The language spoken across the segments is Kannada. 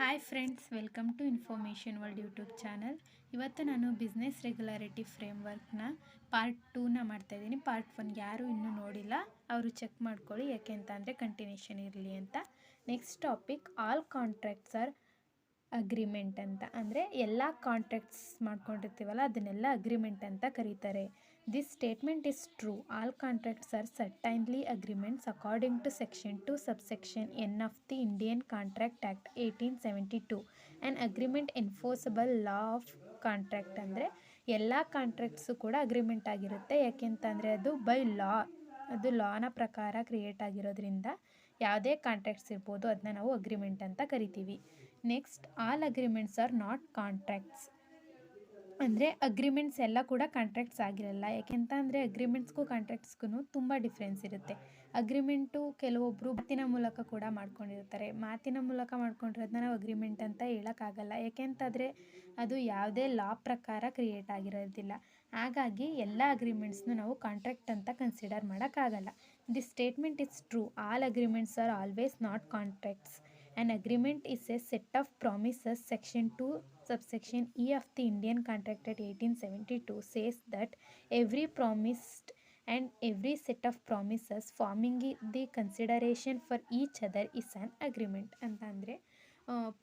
Hi friends, welcome to information world YouTube channel. ಇವತ್ತು ನಾನು ಬಿಸ್ನೆಸ್ ರೆಗ್ಯುಲಾರಿಟಿ ಫ್ರೇಮ್ವರ್ಕ್ನ ಪಾರ್ಟ್ 2ನ ಮಾಡ್ತಾಯಿದ್ದೀನಿ. ಪಾರ್ಟ್ 1 ಯಾರು ಇನ್ನೂ ನೋಡಿಲ್ಲ ಅವರು ಚೆಕ್ ಮಾಡ್ಕೊಳ್ಳಿ, ಯಾಕೆ ಅಂತ ಅಂದರೆ ಕಂಟಿನ್ಯೂಷನ್ ಇರಲಿ ಅಂತ. Next topic, all contracts are agreement ಅಂತ. ಅಂದರೆ ಎಲ್ಲ ಕಾಂಟ್ರಾಕ್ಟ್ಸ್ ಮಾಡ್ಕೊಂಡಿರ್ತೀವಲ್ಲ ಅದನ್ನೆಲ್ಲ ಅಗ್ರಿಮೆಂಟ್ ಅಂತ ಕರೀತಾರೆ. This statement is true. All contracts are certainly agreements according to section 2 subsection N of the Indian contract act 1872. An agreement enforceable law of contract. ಅಂದರೆ ಎಲ್ಲ ಕಾಂಟ್ರಾಕ್ಟ್ಸು ಕೂಡ ಅಗ್ರಿಮೆಂಟ್ ಆಗಿರುತ್ತೆ. ಯಾಕೆಂತಂದರೆ ಅದು ಲಾನ ಪ್ರಕಾರ ಕ್ರಿಯೇಟ್ ಆಗಿರೋದ್ರಿಂದ ಯಾವುದೇ ಕಾಂಟ್ರಾಕ್ಟ್ಸ್ ಇರ್ಬೋದು, ಅದನ್ನ ನಾವು ಅಗ್ರಿಮೆಂಟ್ ಅಂತ ಕರಿತೀವಿ. Next, all agreements are not contracts. ಅಂದರೆ ಅಗ್ರಿಮೆಂಟ್ಸ್ ಎಲ್ಲ ಕೂಡ ಕಾಂಟ್ರಾಕ್ಟ್ಸ್ ಆಗಿರಲ್ಲ. ಯಾಕೆಂತ ಅಂದರೆ ಅಗ್ರಿಮೆಂಟ್ಸ್ಗೂ ಕಾಂಟ್ರಾಕ್ಟ್ಸ್ಗೂ ತುಂಬ ಡಿಫ್ರೆನ್ಸ್ ಇರುತ್ತೆ. ಅಗ್ರಿಮೆಂಟು ಕೆಲವೊಬ್ಬರು ಮಾತಿನ ಮೂಲಕ ಕೂಡ ಮಾಡ್ಕೊಂಡಿರ್ತಾರೆ. ಮಾತಿನ ಮೂಲಕ ಮಾಡ್ಕೊಂಡಿರೋದನ್ನ ನಾವು ಅಗ್ರಿಮೆಂಟ್ ಅಂತ ಹೇಳೋಕ್ಕಾಗಲ್ಲ. ಯಾಕೆಂತಂದರೆ ಅದು ಯಾವುದೇ ಲಾ ಪ್ರಕಾರ ಕ್ರಿಯೇಟ್ ಆಗಿರೋದಿಲ್ಲ. ಹಾಗಾಗಿ ಎಲ್ಲ ಅಗ್ರಿಮೆಂಟ್ಸ್ನು ನಾವು ಕಾಂಟ್ರಾಕ್ಟ್ ಅಂತ ಕನ್ಸಿಡರ್ ಮಾಡೋಕ್ಕಾಗಲ್ಲ. This statement is true. All agreements are always not contracts. An agreement is a set of promises. Section 2 subsection E of the Indian Contract Act 1872 says that every promised and every set of promises forming the consideration for each other is an agreement. ಅಂತ ಅಂದರೆ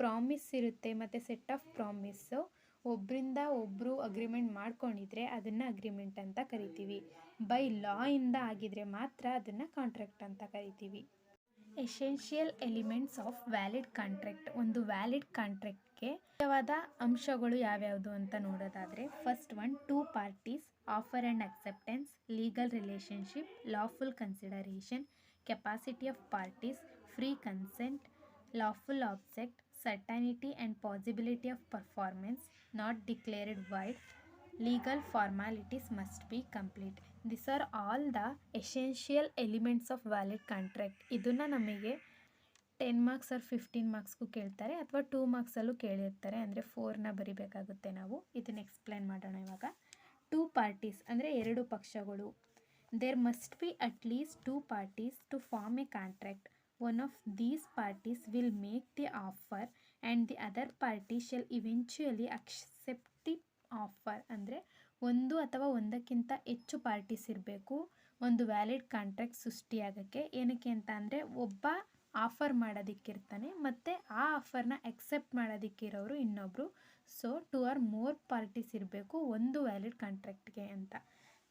ಪ್ರಾಮಿಸ್ ಇರುತ್ತೆ ಮತ್ತು ಸೆಟ್ ಆಫ್ ಪ್ರಾಮಿಸ್ಸು ಒಬ್ಬರಿಂದ ಒಬ್ಬರು ಅಗ್ರಿಮೆಂಟ್ ಮಾಡ್ಕೊಂಡಿದ್ರೆ ಅದನ್ನು ಅಗ್ರಿಮೆಂಟ್ ಅಂತ ಕರಿತೀವಿ. ಬೈ ಲಾ ಇಂದ ಆಗಿದ್ರೆ ಮಾತ್ರ ಅದನ್ನು ಕಾಂಟ್ರಾಕ್ಟ್ ಅಂತ ಕರಿತೀವಿ. Essential elements of valid contract. ಒಂದು ವ್ಯಾಲಿಡ್ ಕಾಂಟ್ರಾಕ್ಟ್ಗೆ ಮುಖ್ಯವಾದ ಅಂಶಗಳು ಯಾವ್ಯಾವುದು ಅಂತ ನೋಡೋದಾದರೆ, first one, 2 parties, offer and acceptance, legal relationship, lawful consideration, capacity of parties, free consent, lawful object, certainty and possibility of performance, not declared wide, legal formalities must be complete. These are all the essential elements of valid contract. ಇದನ್ನು ನಮಗೆ 10 ಮಾರ್ಕ್ಸ್ ಆರ್ 15 ಮಾರ್ಕ್ಸ್ಗೂ ಕೇಳ್ತಾರೆ, ಅಥವಾ 2 ಮಾರ್ಕ್ಸಲ್ಲೂ ಕೇಳಿರ್ತಾರೆ. ಅಂದರೆ 4ನ ಬರಿಬೇಕಾಗುತ್ತೆ ನಾವು. ಇದನ್ನು ಎಕ್ಸ್ಪ್ಲೈನ್ ಮಾಡೋಣ ಇವಾಗ. 2 ಪಾರ್ಟೀಸ್ ಅಂದರೆ 2 ಪಕ್ಷಗಳು. There must be at least 2 parties to form a contract. One of these parties will make the offer and the other party shall eventually accept the offer. ಅಂದರೆ ಒಂದು ಅಥವಾ ಒಂದಕ್ಕಿಂತ ಹೆಚ್ಚು ಪಾರ್ಟೀಸ್ ಇರಬೇಕು ಒಂದು ವ್ಯಾಲಿಡ್ ಕಾಂಟ್ರಾಕ್ಟ್ ಸೃಷ್ಟಿಯಾಗೋಕ್ಕೆ. ಏನಕ್ಕೆ ಅಂತ ಅಂದರೆ ಒಬ್ಬ ಆಫರ್ ಮಾಡೋದಕ್ಕಿರ್ತಾನೆ ಮತ್ತು ಆ ಆಫರ್ನ ಎಕ್ಸೆಪ್ಟ್ ಮಾಡೋದಕ್ಕಿರೋರು ಇನ್ನೊಬ್ಬರು. ಸೊ 2 ಆರ್ ಮೋರ್ ಪಾರ್ಟೀಸ್ ಇರಬೇಕು ಒಂದು ವ್ಯಾಲಿಡ್ ಕಾಂಟ್ರಾಕ್ಟ್ಗೆ ಅಂತ.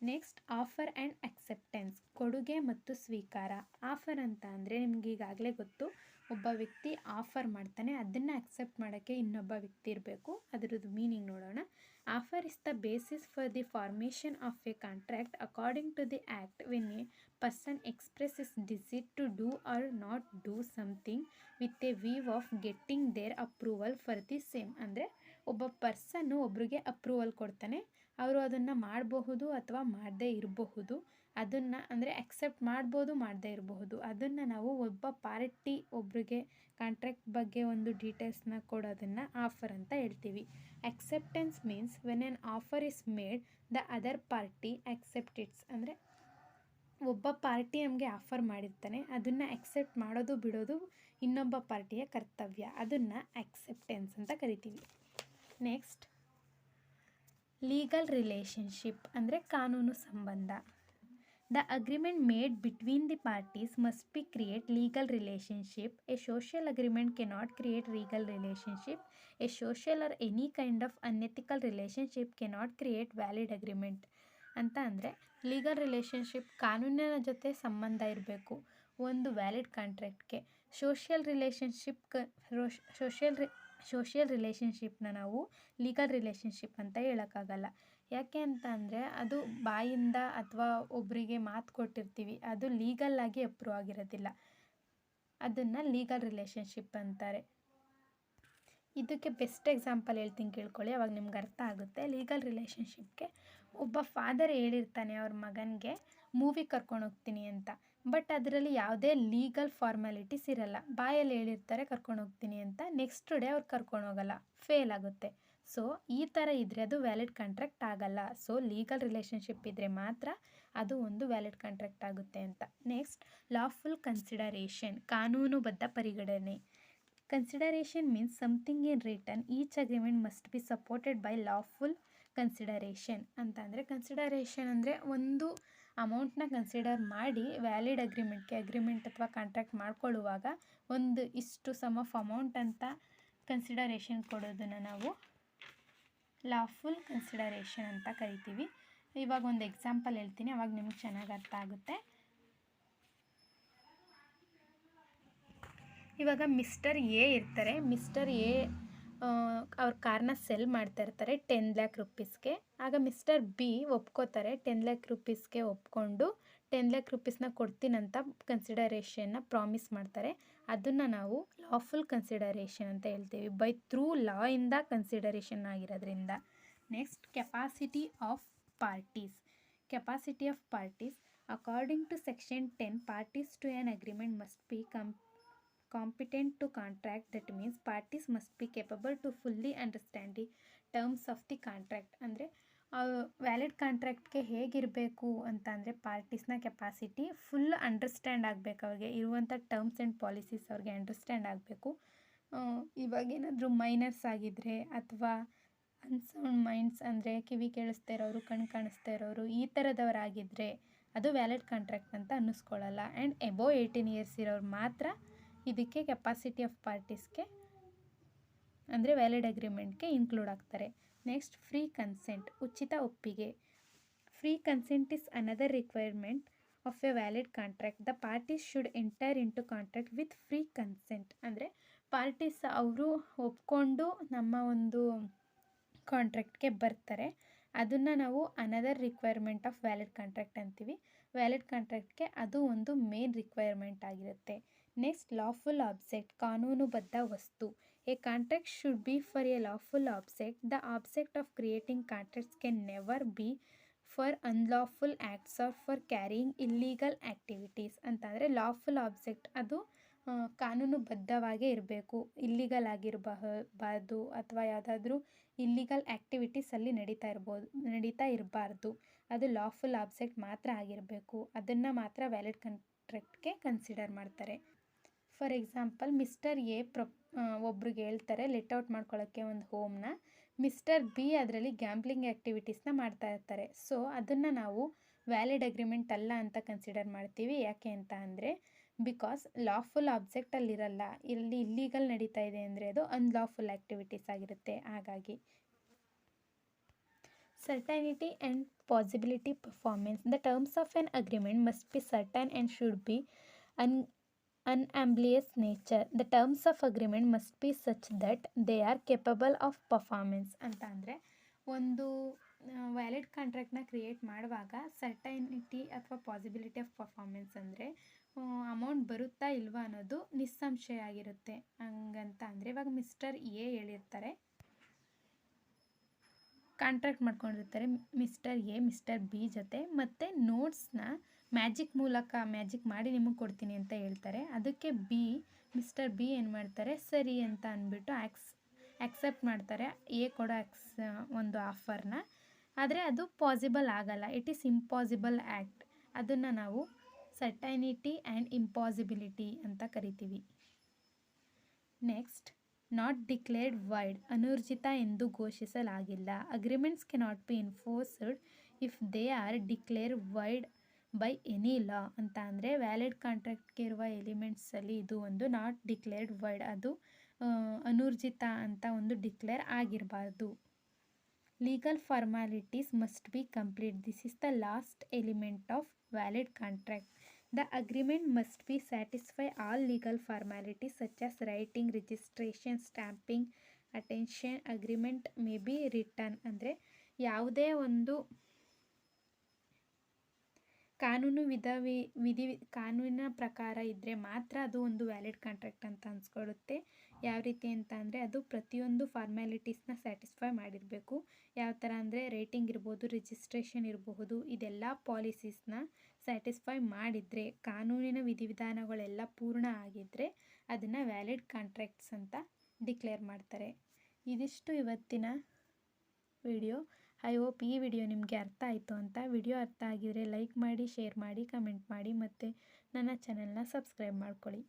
ನೆಕ್ಸ್ಟ್, ಆಫರ್ ಆ್ಯಂಡ್ ಅಕ್ಸೆಪ್ಟೆನ್ಸ್, ಕೊಡುಗೆ ಮತ್ತು ಸ್ವೀಕಾರ. ಆಫರ್ ಅಂತ ಅಂದರೆ ನಿಮ್ಗೆ ಈಗಾಗಲೇ ಗೊತ್ತು, ಒಬ್ಬ ವ್ಯಕ್ತಿ ಆಫರ್ ಮಾಡ್ತಾನೆ, ಅದನ್ನು ಅಕ್ಸೆಪ್ಟ್ ಮಾಡೋಕ್ಕೆ ಇನ್ನೊಬ್ಬ ವ್ಯಕ್ತಿ ಇರಬೇಕು. ಅದರದ್ದು ಮೀನಿಂಗ್ ನೋಡೋಣ. Offer is the basis for the formation of a contract according to the act when a person express is desire to do or not do something with a view of getting their approval for the same. ಅಂದರೆ ಒಬ್ಬ ಪರ್ಸನ್ನು ಒಬ್ರಿಗೆ ಅಪ್ರೂವಲ್ ಕೊಡ್ತಾನೆ, ಅವರು ಅದನ್ನು ಮಾಡಬಹುದು ಅಥವಾ ಮಾಡದೇ ಇರಬಹುದು. ಅದನ್ನು ಅಂದರೆ ಅಕ್ಸೆಪ್ಟ್ ಮಾಡ್ಬೋದು, ಮಾಡದೇ ಇರಬಹುದು. ಅದನ್ನು ನಾವು ಒಬ್ಬ ಪಾರ್ಟಿ ಒಬ್ರಿಗೆ ಕಾಂಟ್ರಾಕ್ಟ್ ಬಗ್ಗೆ ಒಂದು ಡೀಟೇಲ್ಸ್ನ ಕೊಡೋದನ್ನು ಆಫರ್ ಅಂತ ಹೇಳ್ತೀವಿ. Acceptance means when on offer is made the other party accept it's. ಅಂದರೆ ಒಬ್ಬ ಪಾರ್ಟಿ ನಮಗೆ ಆಫರ್ ಮಾಡಿರ್ತಾನೆ, ಅದನ್ನು ಅಕ್ಸೆಪ್ಟ್ ಮಾಡೋದು ಬಿಡೋದು ಇನ್ನೊಬ್ಬ ಪಾರ್ಟಿಯ ಕರ್ತವ್ಯ. ಅದನ್ನು ಅಕ್ಸೆಪ್ಟೆನ್ಸ್ ಅಂತ ಕರಿತೀವಿ. ನೆಕ್ಸ್ಟ್, ಲೀಗಲ್ ರಿಲೇಷನ್ಶಿಪ್ ಅಂದರೆ ಕಾನೂನು ಸಂಬಂಧ. The agreement made between the parties must be create legal relationship. A social agreement cannot create legal relationship. A social or any kind of unethical relationship cannot create valid agreement. ಅಂತ ಅಂದರೆ ಲೀಗಲ್ ರಿಲೇಷನ್ಶಿಪ್ ಕಾನೂನಿನ ಜೊತೆ ಸಂಬಂಧ ಇರಬೇಕು ಒಂದು ವ್ಯಾಲಿಡ್ ಕಾಂಟ್ರಾಕ್ಟ್ಗೆ. ಸೋಷಿಯಲ್ ರಿಲೇಷನ್ಶಿಪ್ನ ನಾವು ಲೀಗಲ್ ರಿಲೇಷನ್ಶಿಪ್ ಅಂತ ಹೇಳೋಕ್ಕಾಗಲ್ಲ. ಯಾಕೆ ಅಂತ ಅಂದರೆ ಅದು ಬಾಯಿಂದ ಅಥವಾ ಒಬ್ಬರಿಗೆ ಮಾತು ಕೊಟ್ಟಿರ್ತೀವಿ, ಅದು ಲೀಗಲ್ಲಾಗಿ ಅಪ್ರೂವ್ ಆಗಿರೋದಿಲ್ಲ. ಅದನ್ನು ಲೀಗಲ್ ರಿಲೇಷನ್ಶಿಪ್ ಅಂತಾರೆ. ಇದಕ್ಕೆ ಬೆಸ್ಟ್ ಎಕ್ಸಾಂಪಲ್ ಹೇಳ್ತೀನಿ ಕೇಳ್ಕೊಳ್ಳಿ, ಅವಾಗ ನಿಮ್ಗೆ ಅರ್ಥ ಆಗುತ್ತೆ. ಲೀಗಲ್ ರಿಲೇಷನ್ಶಿಪ್ಗೆ ಒಬ್ಬ ಫಾದರ್ ಹೇಳಿರ್ತಾನೆ ಅವ್ರ ಮಗನಿಗೆ ಮೂವಿ ಕರ್ಕೊಂಡು ಹೋಗ್ತೀನಿ ಅಂತ. ಬಟ್ ಅದರಲ್ಲಿ ಯಾವುದೇ ಲೀಗಲ್ ಫಾರ್ಮ್ಯಾಲಿಟೀಸ್ ಇರಲ್ಲ. ಬಾಯಲ್ಲಿ ಹೇಳಿರ್ತಾರೆ ಕರ್ಕೊಂಡು ಹೋಗ್ತೀನಿ ಅಂತ, ನೆಕ್ಸ್ಟ್ ಡೇ ಅವ್ರು ಕರ್ಕೊಂಡು ಹೋಗಲ್ಲ, ಫೇಲ್ ಆಗುತ್ತೆ. ಸೊ ಈ ಥರ ಇದ್ದರೆ ಅದು ವ್ಯಾಲಿಡ್ ಕಾಂಟ್ರಾಕ್ಟ್ ಆಗಲ್ಲ. ಸೊ ಲೀಗಲ್ ರಿಲೇಷನ್ಶಿಪ್ ಇದ್ದರೆ ಮಾತ್ರ ಅದು ಒಂದು ವ್ಯಾಲಿಡ್ ಕಾಂಟ್ರಾಕ್ಟ್ ಆಗುತ್ತೆ ಅಂತ. ನೆಕ್ಸ್ಟ್, ಲಾಫುಲ್ ಕನ್ಸಿಡರೇಷನ್, ಕಾನೂನುಬದ್ಧ ಪರಿಗಣನೆ. Consideration means something in return. Each agreement must B supported by lawful consideration ಅಂತ. ಅಂದರೆ ಕನ್ಸಿಡರೇಷನ್ ಅಂದರೆ ಒಂದು ಅಮೌಂಟ್ನ ಕನ್ಸಿಡರ್ ಮಾಡಿ ವ್ಯಾಲಿಡ್ ಅಗ್ರಿಮೆಂಟ್ ಅಥವಾ ಕಾಂಟ್ರಾಕ್ಟ್ ಮಾಡ್ಕೊಳ್ಳುವಾಗ ಒಂದು ಇಷ್ಟು ಸಮ್ ಆಫ್ ಅಮೌಂಟ್ ಅಂತ ಕನ್ಸಿಡರೇಷನ್ ಕೊಡೋದನ್ನು ನಾವು ಲಾಫುಲ್ ಕನ್ಸಿಡರೇಷನ್ ಅಂತ ಕರಿತೀವಿ. ಇವಾಗ ಒಂದು ಎಕ್ಸಾಂಪಲ್ ಹೇಳ್ತೀನಿ, ಅವಾಗ ನಿಮ್ಗೆ ಚೆನ್ನಾಗಿ ಅರ್ಥ ಆಗುತ್ತೆ. ಇವಾಗ ಮಿಸ್ಟರ್ ಎ ಇರ್ತಾರೆ. ಮಿಸ್ಟರ್ ಎ ಅವ್ರ ಕಾರ್ನ ಸೆಲ್ ಮಾಡ್ತಾ ಇರ್ತಾರೆ 10 ಲ್ಯಾಕ್ ರುಪೀಸ್ಗೆ. ಆಗ ಮಿಸ್ಟರ್ ಬಿ ಒಪ್ಕೋತಾರೆ, 10 ಲ್ಯಾಕ್ ರುಪೀಸ್ಗೆ ಒಪ್ಕೊಂಡು 10 ಲ್ಯಾಕ್ ರುಪೀಸ್ನ ಕೊಡ್ತೀನಂತ ಕನ್ಸಿಡರೇಷನ್ನ ಪ್ರಾಮಿಸ್ ಮಾಡ್ತಾರೆ. ಅದನ್ನು ನಾವು ಲಾಫುಲ್ ಕನ್ಸಿಡರೇಷನ್ ಅಂತ ಹೇಳ್ತೀವಿ. ಬೈ ಥ್ರೂ ಲಾ ಇಂದ ಕನ್ಸಿಡರೇಷನ್ ಆಗಿರೋದ್ರಿಂದ. Next, capacity of parties. Capacity of parties according to section 10, parties to an agreement must be competent to contract. That means parties must be capable to fully understand the terms of the contract. ಅಂದರೆ ವ್ಯಾಲಿಡ್ ಕಾಂಟ್ರಾಕ್ಟ್ಗೆ ಹೇಗಿರಬೇಕು ಅಂತ ಅಂದರೆ ಪಾರ್ಟೀಸ್ನ ಕೆಪಾಸಿಟಿ ಫುಲ್ ಅಂಡರ್ಸ್ಟ್ಯಾಂಡ್ ಆಗಬೇಕು. ಅವ್ರಿಗೆ ಇರುವಂಥ ಟರ್ಮ್ಸ್ ಆ್ಯಂಡ್ ಪಾಲಿಸೀಸ್ ಅವ್ರಿಗೆ ಅಂಡರ್ಸ್ಟ್ಯಾಂಡ್ ಆಗಬೇಕು. ಇವಾಗ ಏನಾದರೂ ಮೈನರ್ಸ್ ಆಗಿದ್ದರೆ ಅಥವಾ ಅನ್ಸೌಂಡ್ ಮೈಂಡ್ಸ್ ಅಂದರೆ ಕಿವಿ ಕೇಳಿಸ್ತಾ ಇರೋರು, ಕಣ್ಣು ಕಾಣಿಸ್ತಾ ಇರೋರು, ಈ ಥರದವರಾಗಿದ್ದರೆ ಅದು ವ್ಯಾಲಿಡ್ ಕಾಂಟ್ರಾಕ್ಟ್ ಅಂತ ಅನ್ನಿಸ್ಕೊಳ್ಳಲ್ಲ. ಆ್ಯಂಡ್ ಎಬೋವ್ 18 ಇಯರ್ಸ್ ಇರೋರು ಮಾತ್ರ ಇದಕ್ಕೆ ಕೆಪಾಸಿಟಿ ಆಫ್ ಪಾರ್ಟೀಸ್ಗೆ ಅಂದರೆ ವ್ಯಾಲಿಡ್ ಅಗ್ರಿಮೆಂಟ್ಗೆ ಇನ್ಕ್ಲೂಡ್ ಆಗ್ತಾರೆ. ನೆಕ್ಸ್ಟ್, ಫ್ರೀ ಕನ್ಸೆಂಟ್, ಉಚಿತ ಒಪ್ಪಿಗೆ. Free consent is another requirement of a valid contract. The parties should enter into contract with free consent. ಅಂದರೆ ಪಾರ್ಟೀಸ್ ಅವರು ಒಪ್ಕೊಂಡು ನಮ್ಮ ಒಂದು ಕಾಂಟ್ರಾಕ್ಟ್ಗೆ ಬರ್ತಾರೆ. ಅದನ್ನು ನಾವು another requirement of valid contract ಅಂತೀವಿ. ವ್ಯಾಲಿಡ್ ಕಾಂಟ್ರಾಕ್ಟ್ಗೆ ಅದು ಒಂದು ಮೇನ್ ರಿಕ್ವೈರ್ಮೆಂಟ್ ಆಗಿರುತ್ತೆ. ನೆಕ್ಸ್ಟ್, ಲಾಫುಲ್ ಆಬ್ಜೆಕ್ಟ್, ಕಾನೂನುಬದ್ಧ ವಸ್ತು. A contract should be for a lawful object. The object of creating contracts can never be for unlawful acts or for carrying illegal activities ಅಂತ. ಅಂದರೆ ಲಾಫುಲ್ ಆಬ್ಜೆಕ್ಟ್ ಅದು ಕಾನೂನುಬದ್ಧವಾಗೇ ಇರಬೇಕು, ಇಲ್ಲೀಗಲ್ ಆಗಿರಬಾರ್ದು ಅಥವಾ ಯಾವುದಾದ್ರೂ ಇಲ್ಲೀಗಲ್ ಆ್ಯಕ್ಟಿವಿಟೀಸಲ್ಲಿ ನಡೀತಾ ಇರಬಾರ್ದು. ಅದು ಲಾಫುಲ್ ಆಬ್ಜೆಕ್ಟ್ ಮಾತ್ರ ಆಗಿರಬೇಕು. ಅದನ್ನು ಮಾತ್ರ ವ್ಯಾಲಿಡ್ ಕಾಂಟ್ರಾಕ್ಟ್ಗೆ ಕನ್ಸಿಡರ್ ಮಾಡ್ತಾರೆ. ಫಾರ್ ಎಕ್ಸಾಂಪಲ್, ಮಿಸ್ಟರ್ ಎ ಒಬ್ರಿಗೆ ಹೇಳ್ತಾರೆ ಲೆಟ್ಔಟ್ ಮಾಡ್ಕೊಳ್ಳೋಕ್ಕೆ ಒಂದು ಹೋಮ್ನ. ಮಿಸ್ಟರ್ ಬಿ ಅದರಲ್ಲಿ ಗ್ಯಾಂಬ್ಲಿಂಗ್ ಆ್ಯಕ್ಟಿವಿಟೀಸ್ನ ಮಾಡ್ತಾ ಇರ್ತಾರೆ. ಸೊ ಅದನ್ನು ನಾವು ವ್ಯಾಲಿಡ್ ಅಗ್ರಿಮೆಂಟ್ ಅಲ್ಲ ಅಂತ ಕನ್ಸಿಡರ್ ಮಾಡ್ತೀವಿ. ಯಾಕೆ ಅಂತ ಅಂದರೆ ಬಿಕಾಸ್ ಲಾಫುಲ್ ಆಬ್ಜೆಕ್ಟಲ್ಲಿರಲ್ಲ, ಇಲ್ಲಿ ಇಲ್ಲೀಗಲ್ ನಡೀತಾ ಇದೆ ಅಂದರೆ ಅದು ಅನ್ಲಾಫುಲ್ ಆ್ಯಕ್ಟಿವಿಟೀಸ್ ಆಗಿರುತ್ತೆ. ಹಾಗಾಗಿ certainty and possibility performance. The terms of an agreement must be certain and should be unambiguous nature. The terms of agreement must be such that they are capable of performance ಅಂತ. ಅಂದರೆ ಒಂದು ವ್ಯಾಲಿಡ್ ಕಾಂಟ್ರಾಕ್ಟ್ನ ಕ್ರಿಯೇಟ್ ಮಾಡುವಾಗ ಸರ್ಟೈನಿಟಿ ಅಥವಾ ಪಾಸಿಬಿಲಿಟಿ ಆಫ್ ಪರ್ಫಾರ್ಮೆನ್ಸ್ ಅಂದರೆ ಅಮೌಂಟ್ ಬರುತ್ತಾ ಇಲ್ವಾ ಅನ್ನೋದು ನಿಸ್ಸಂಶಯ ಆಗಿರುತ್ತೆ. ಹಂಗಂತ ಅಂದರೆ ಇವಾಗ ಮಿಸ್ಟರ್ ಎ ಹೇಳಿರ್ತಾರೆ, ಕಾಂಟ್ರಾಕ್ಟ್ ಮಾಡ್ಕೊಂಡಿರ್ತಾರೆ ಮಿಸ್ಟರ್ ಎ ಮಿಸ್ಟರ್ ಬಿ ಜೊತೆ, ಮತ್ತು ನೋಟ್ಸ್ನ ಮ್ಯಾಜಿಕ್ ಮಾಡಿ ನಿಮಗೆ ಕೊಡ್ತೀನಿ ಅಂತ ಹೇಳ್ತಾರೆ. ಅದಕ್ಕೆ ಮಿಸ್ಟರ್ ಬಿ ಏನು ಮಾಡ್ತಾರೆ, ಸರಿ ಅಂತ ಅಂದ್ಬಿಟ್ಟು ಆಕ್ಸೆಪ್ಟ್ ಮಾಡ್ತಾರೆ ಎ ಕೊಡೋ ಒಂದು ಆಫರ್ನ. ಆದರೆ ಅದು ಪಾಸಿಬಲ್ ಆಗಲ್ಲ, ಇಟ್ ಈಸ್ ಇಂಪಾಸಿಬಲ್ ಆ್ಯಕ್ಟ್. ಅದನ್ನು ನಾವು ಸರ್ಟೈನಿಟಿ ಆ್ಯಂಡ್ ಇಂಪಾಸಿಬಿಲಿಟಿ ಅಂತ ಕರಿತೀವಿ. ನೆಕ್ಸ್ಟ್, ನಾಟ್ ಡಿಕ್ಲೇರ್ಡ್ ವೈಡ್, ಅನೂರ್ಜಿತ ಎಂದು ಘೋಷಿಸಲಾಗಿಲ್ಲ. Agreements cannot be enforced if they are declare void by any law ಅಂತ. ಅಂದರೆ ವ್ಯಾಲಿಡ್ ಕಾಂಟ್ರಾಕ್ಟ್ಗೆ ಇರುವ ಎಲಿಮೆಂಟ್ಸಲ್ಲಿ ಇದು ಒಂದು ನಾಟ್ ಡಿಕ್ಲೇರ್ಡ್ ವೈಡ್, ಅದು ಅನೂರ್ಜಿತ ಅಂತ ಒಂದು ಡಿಕ್ಲೇರ್ ಆಗಿರಬಾರ್ದು. Legal formalities must be complete. This is the last element of valid contract. The agreement must be satisfy all legal formalities such as writing, registration, stamping, attention. Agreement may be written. ಅಂದರೆ ಯಾವುದೇ ಒಂದು ಕಾನೂನಿನ ಪ್ರಕಾರ ಇದ್ದರೆ ಮಾತ್ರ ಅದು ಒಂದು ವ್ಯಾಲಿಡ್ ಕಾಂಟ್ರಾಕ್ಟ್ ಅಂತ ಅನ್ಸ್ಕೊಳ್ಳುತ್ತೆ. ಯಾವ ರೀತಿ ಅಂತ ಅಂದರೆ ಅದು ಪ್ರತಿಯೊಂದು ಫಾರ್ಮ್ಯಾಲಿಟೀಸ್ನ ಸ್ಯಾಟಿಸ್ಫೈ ಮಾಡಿರಬೇಕು. ಯಾವ ಥರ ಅಂದರೆ ರೇಟಿಂಗ್ ಇರ್ಬೋದು, ರಿಜಿಸ್ಟ್ರೇಷನ್ ಇರಬಹುದು, ಇದೆಲ್ಲ ಪಾಲಿಸೀಸ್ನ ಸ್ಯಾಟಿಸ್ಫೈ ಮಾಡಿದರೆ, ಕಾನೂನಿನ ವಿಧಿವಿಧಾನಗಳೆಲ್ಲ ಪೂರ್ಣ ಆಗಿದ್ದರೆ ಅದನ್ನು ವ್ಯಾಲಿಡ್ ಕಾಂಟ್ರಾಕ್ಟ್ಸ್ ಅಂತ ಡಿಕ್ಲೇರ್ ಮಾಡ್ತಾರೆ. ಇದಿಷ್ಟು ಇವತ್ತಿನ ವಿಡಿಯೋ. ಐ ಹೋಪ್ ಈ ವಿಡಿಯೋ ನಿಮಗೆ ಅರ್ಥ ಆಯಿತು ಅಂತ. ವಿಡಿಯೋ ಅರ್ಥ ಆಗಿದರೆ ಲೈಕ್ ಮಾಡಿ, ಶೇರ್ ಮಾಡಿ, ಕಮೆಂಟ್ ಮಾಡಿ ಮತ್ತು ನನ್ನ ಚಾನಲ್ನ ಸಬ್ಸ್ಕ್ರೈಬ್ ಮಾಡ್ಕೊಳ್ಳಿ.